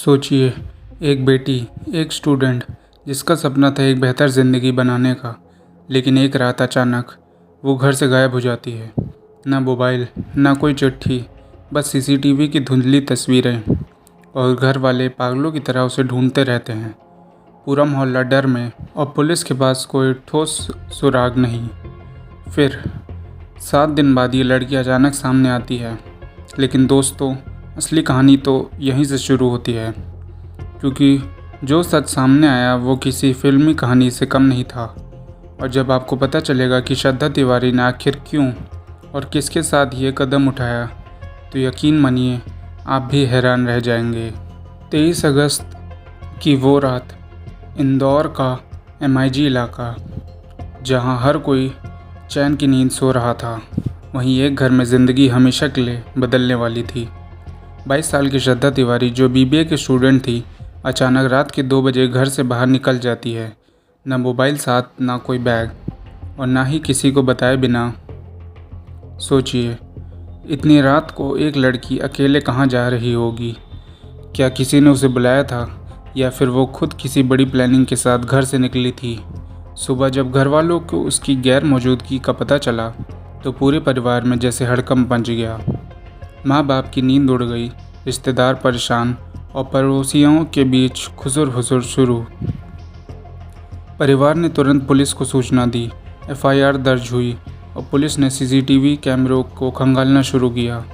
सोचिए, एक बेटी, एक स्टूडेंट जिसका सपना था एक बेहतर ज़िंदगी बनाने का, लेकिन एक रात अचानक वो घर से गायब हो जाती है। ना मोबाइल, ना कोई चिट्ठी, बस सीसीटीवी की धुंधली तस्वीरें और घर वाले पागलों की तरह उसे ढूंढते रहते हैं। पूरा मोहल्ला डर में और पुलिस के पास कोई ठोस सुराग नहीं। फिर 7 दिन बाद ये लड़की अचानक सामने आती है। लेकिन दोस्तों, असली कहानी तो यहीं से शुरू होती है, क्योंकि जो सच सामने आया वो किसी फिल्मी कहानी से कम नहीं था। और जब आपको पता चलेगा कि श्रद्धा तिवारी ने आखिर क्यों और किसके साथ ये कदम उठाया, तो यकीन मानिए आप भी हैरान रह जाएंगे। 23 अगस्त की वो रात, इंदौर का MIG इलाका, जहां हर कोई चैन की नींद सो रहा था, वहीं एक घर में ज़िंदगी हमेशा के लिए बदलने वाली थी। 22 साल की श्रद्धा तिवारी, जो BBA की स्टूडेंट थी, अचानक रात के 2 बजे घर से बाहर निकल जाती है। ना मोबाइल साथ, ना कोई बैग, और ना ही किसी को बताए बिना। सोचिए, इतनी रात को एक लड़की अकेले कहाँ जा रही होगी? क्या किसी ने उसे बुलाया था, या फिर वो खुद किसी बड़ी प्लानिंग के साथ घर से निकली थी? सुबह जब घर वालों को उसकी गैर मौजूदगी का पता चला, तो पूरे परिवार में जैसे हड़कंप मच गया। माँ बाप की नींद उड़ गई, रिश्तेदार परेशान, और पड़ोसियों के बीच खुसर-फुसर शुरू। परिवार ने तुरंत पुलिस को सूचना दी। FIR दर्ज हुई और पुलिस ने CCTV कैमरों को खंगालना शुरू किया।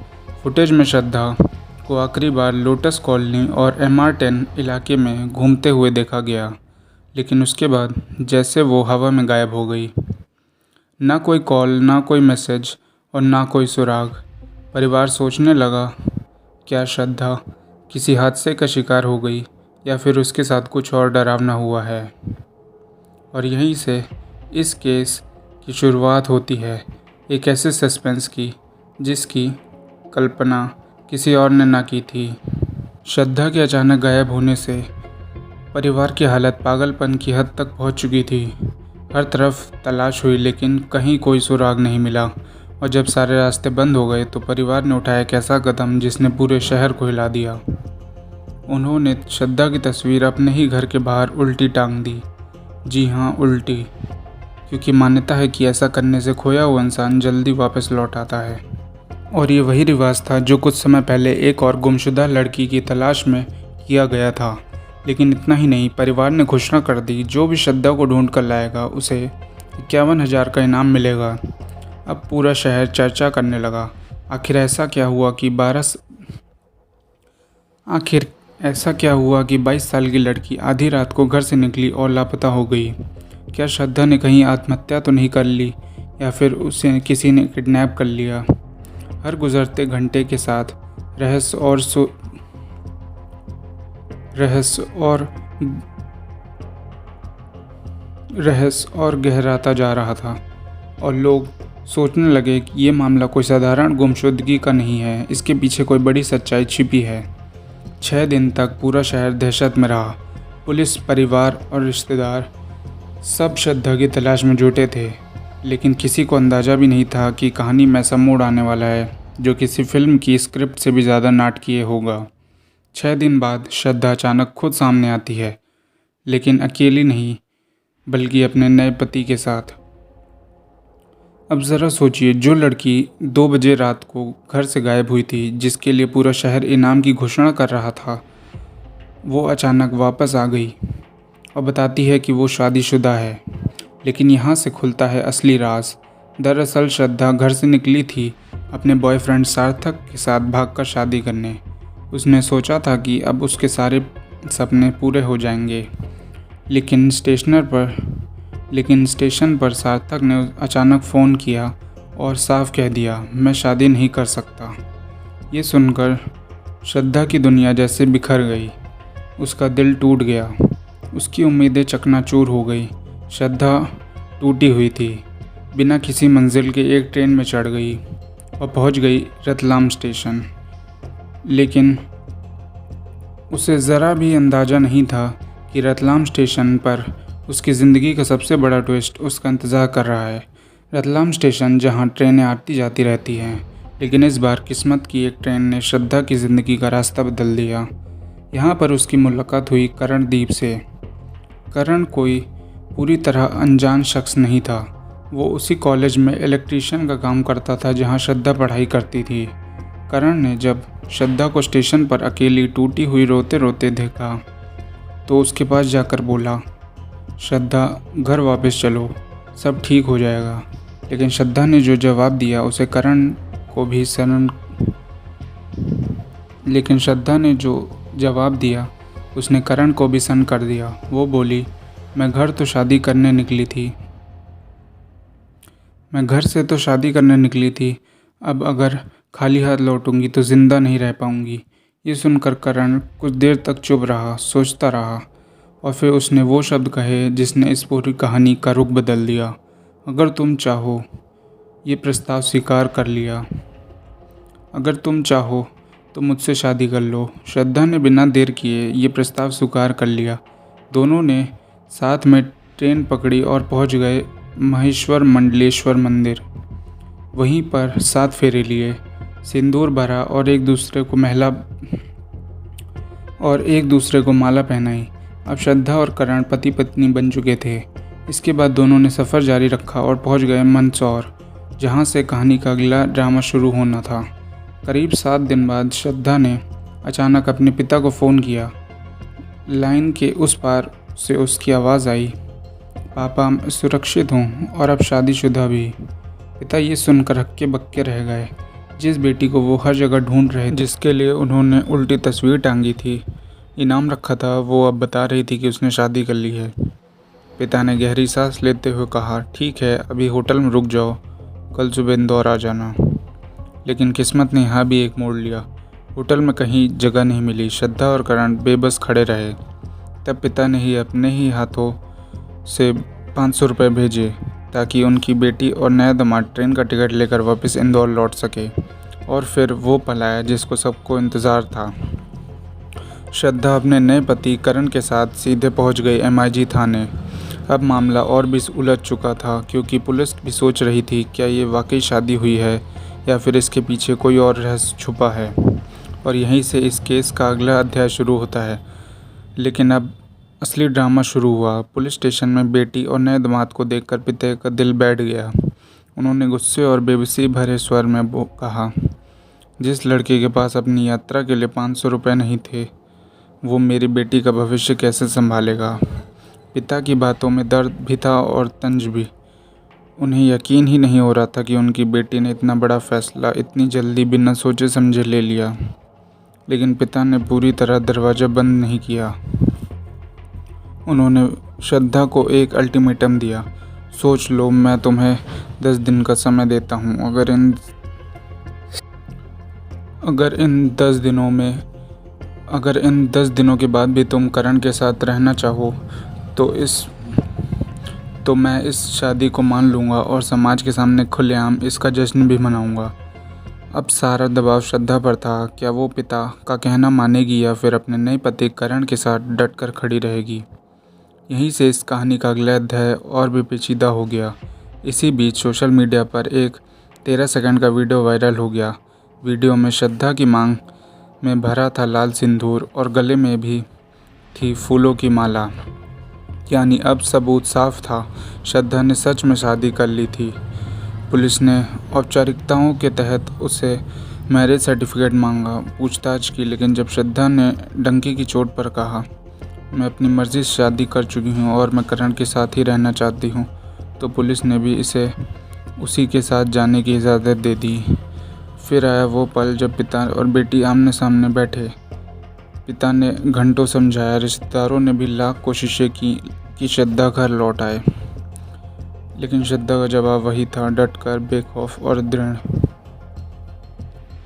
फुटेज में श्रद्धा को आखिरी बार लोटस कॉलोनी और MR10 इलाके में घूमते हुए देखा गया, लेकिन उसके बाद जैसे वो हवा में गायब हो गई। ना कोई कॉल, ना कोई मैसेज और ना कोई सुराग। परिवार सोचने लगा, क्या श्रद्धा किसी हादसे का शिकार हो गई, या फिर उसके साथ कुछ और डरावना हुआ है? और यहीं से इस केस की शुरुआत होती है, एक ऐसे सस्पेंस की जिसकी कल्पना किसी और ने ना की थी। श्रद्धा के अचानक गायब होने से परिवार की हालत पागलपन की हद तक पहुंच चुकी थी। हर तरफ तलाश हुई, लेकिन कहीं कोई सुराग नहीं मिला। और जब सारे रास्ते बंद हो गए, तो परिवार ने उठाया एक ऐसा कदम जिसने पूरे शहर को हिला दिया। उन्होंने श्रद्धा की तस्वीर अपने ही घर के बाहर उल्टी टांग दी। जी हाँ, उल्टी, क्योंकि मान्यता है कि ऐसा करने से खोया हुआ इंसान जल्दी वापस लौट आता है। और ये वही रिवाज था जो कुछ समय पहले एक और गुमशुदा लड़की की तलाश में किया गया था। लेकिन इतना ही नहीं, परिवार ने घोषणा कर दी, जो भी श्रद्धा को ढूंढ कर लाएगा उसे 51,000 का इनाम मिलेगा। अब पूरा शहर चर्चा करने लगा, आखिर ऐसा क्या हुआ कि 22 साल की लड़की आधी रात को घर से निकली और लापता हो गई? क्या श्रद्धा ने कहीं आत्महत्या तो नहीं कर ली, या फिर उसे किसी ने किडनैप कर लिया? हर गुजरते घंटे के साथ रहस्य और गहराता जा रहा था, और लोग सोचने लगे कि ये मामला कोई साधारण गुमशुदगी का नहीं है, इसके पीछे कोई बड़ी सच्चाई छिपी है। 6 दिन तक पूरा शहर दहशत में रहा। पुलिस, परिवार और रिश्तेदार सब श्रद्धा की तलाश में जुटे थे, लेकिन किसी को अंदाज़ा भी नहीं था कि कहानी में ऐसा मोड़ आने वाला है जो किसी फिल्म की स्क्रिप्ट से भी ज़्यादा नाटकीय होगा। 6 दिन बाद श्रद्धा अचानक खुद सामने आती है, लेकिन अकेली नहीं, बल्कि अपने नए पति के साथ। अब ज़रा सोचिए, जो लड़की 2 बजे रात को घर से गायब हुई थी, जिसके लिए पूरा शहर इनाम की घोषणा कर रहा था, वो अचानक वापस आ गई और बताती है कि वो शादीशुदा है। लेकिन यहाँ से खुलता है असली राज। दरअसल श्रद्धा घर से निकली थी अपने बॉयफ्रेंड सार्थक के साथ भागकर शादी करने। उसने सोचा था कि अब उसके सारे सपने पूरे हो जाएंगे। लेकिन स्टेशन पर सार्थक ने अचानक फ़ोन किया और साफ कह दिया, मैं शादी नहीं कर सकता। ये सुनकर श्रद्धा की दुनिया जैसे बिखर गई। उसका दिल टूट गया, उसकी उम्मीदें चकनाचूर हो गई। श्रद्धा टूटी हुई थी, बिना किसी मंजिल के एक ट्रेन में चढ़ गई और पहुंच गई रतलाम स्टेशन। लेकिन उसे ज़रा भी अंदाज़ा नहीं था कि रतलाम स्टेशन पर उसकी ज़िंदगी का सबसे बड़ा ट्विस्ट उसका इंतज़ार कर रहा है। रतलाम स्टेशन, जहां ट्रेनें आती जाती रहती हैं, लेकिन इस बार किस्मत की एक ट्रेन ने श्रद्धा की ज़िंदगी का रास्ता बदल दिया। यहाँ पर उसकी मुलाकात हुई करणदीप से। करण कोई पूरी तरह अनजान शख्स नहीं था। वो उसी कॉलेज में इलेक्ट्रीशियन का काम करता था जहाँ श्रद्धा पढ़ाई करती थी। करण ने जब श्रद्धा को स्टेशन पर अकेली टूटी हुई रोते रोते देखा तो उसके पास जाकर बोला, श्रद्धा घर वापस चलो, सब ठीक हो जाएगा। लेकिन श्रद्धा ने जो जवाब दिया उसे करण को भी उसने करण को भी सन्न कर दिया। वो बोली, मैं घर से तो शादी करने निकली थी, अब अगर खाली हाथ लौटूंगी तो जिंदा नहीं रह पाऊंगी। ये सुनकर करण कुछ देर तक चुप रहा, सोचता रहा और फिर उसने वो शब्द कहे जिसने इस पूरी कहानी का रुख बदल दिया। अगर तुम चाहो ये प्रस्ताव स्वीकार कर लिया, अगर तुम चाहो तो मुझसे शादी कर लो। श्रद्धा ने बिना देर किए ये प्रस्ताव स्वीकार कर लिया। दोनों ने साथ में ट्रेन पकड़ी और पहुंच गए महेश्वर मंडलेश्वर मंदिर। वहीं पर 7 फेरे लिए, सिंदूर भरा और एक दूसरे को माला पहनाई। अब श्रद्धा और करण पति पत्नी बन चुके थे। इसके बाद दोनों ने सफ़र जारी रखा और पहुंच गए मंदसौर, जहां से कहानी का अगला ड्रामा शुरू होना था। करीब 7 दिन बाद श्रद्धा ने अचानक अपने पिता को फ़ोन किया। लाइन के उस पार से उसकी आवाज़ आई, पापा मैं सुरक्षित हूँ और अब शादीशुदा भी। पिता ये सुनकर हक्के बक्के रह गए। जिस बेटी को वो हर जगह ढूंढ रहे थे, जिसके लिए उन्होंने उल्टी तस्वीर टांगी थी, इनाम रखा था, वो अब बता रही थी कि उसने शादी कर ली है। पिता ने गहरी सांस लेते हुए कहा, ठीक है अभी होटल में रुक जाओ, कल सुबह इंदौर आ जाना। लेकिन किस्मत ने यहाँ भी एक मोड़ लिया। होटल में कहीं जगह नहीं मिली। श्रद्धा और करण बेबस खड़े रहे। तब पिता ने ही अपने ही हाथों से 500 रुपये भेजे ताकि उनकी बेटी और नया दामाद ट्रेन का टिकट लेकर वापस इंदौर लौट सके। और फिर वो पल आया जिसको सबको इंतज़ार था। श्रद्धा अपने नए पति करण के साथ सीधे पहुंच गई MIG थाने। अब मामला और भी उलझ चुका था, क्योंकि पुलिस भी सोच रही थी क्या ये वाकई शादी हुई है या फिर इसके पीछे कोई और रहस्य छुपा है। और यहीं से इस केस का अगला अध्याय शुरू होता है। लेकिन अब असली ड्रामा शुरू हुआ। पुलिस स्टेशन में बेटी और नए दामाद को देखकर पिता का दिल बैठ गया। उन्होंने गुस्से और बेबसी भरे स्वर में कहा, जिस लड़के के पास अपनी यात्रा के लिए 500 रुपये नहीं थे, वो मेरी बेटी का भविष्य कैसे संभालेगा। पिता की बातों में दर्द भी था और तंज भी। उन्हें यकीन ही नहीं हो रहा था कि उनकी बेटी ने इतना बड़ा फैसला इतनी जल्दी बिना सोचे समझे ले लिया। लेकिन पिता ने पूरी तरह दरवाज़ा बंद नहीं किया। उन्होंने श्रद्धा को एक अल्टीमेटम दिया, सोच लो, मैं तुम्हें 10 दिन का समय देता हूँ। अगर इन 10 दिनों के बाद भी तुम करण के साथ रहना चाहो तो मैं इस शादी को मान लूँगा और समाज के सामने खुलेआम इसका जश्न भी मनाऊँगा। अब सारा दबाव श्रद्धा पर था। क्या वो पिता का कहना मानेगी या फिर अपने नए पति करण के साथ डट कर खड़ी रहेगी। यहीं से इस कहानी का अगला अध्याय और भी पेचीदा हो गया। इसी बीच सोशल मीडिया पर एक 13 सेकंड का वीडियो वायरल हो गया। वीडियो में श्रद्धा की मांग में भरा था लाल सिंदूर और गले में भी थी फूलों की माला। यानी अब सबूत साफ था, श्रद्धा ने सच में शादी कर ली थी। पुलिस ने औपचारिकताओं के तहत उसे मैरिज सर्टिफिकेट मांगा, पूछताछ की, लेकिन जब श्रद्धा ने डंके की चोट पर कहा, मैं अपनी मर्ज़ी से शादी कर चुकी हूँ और मैं करण के साथ ही रहना चाहती हूँ, तो पुलिस ने भी इसे उसी के साथ जाने की इजाज़त दे दी। फिर आया वो पल जब पिता और बेटी आमने सामने बैठे। पिता ने घंटों समझाया, रिश्तेदारों ने भी लाख कोशिशें की कि श्रद्धा घर लौट आए, लेकिन श्रद्धा का जवाब वही था, डटकर, बेखौफ और दृढ़।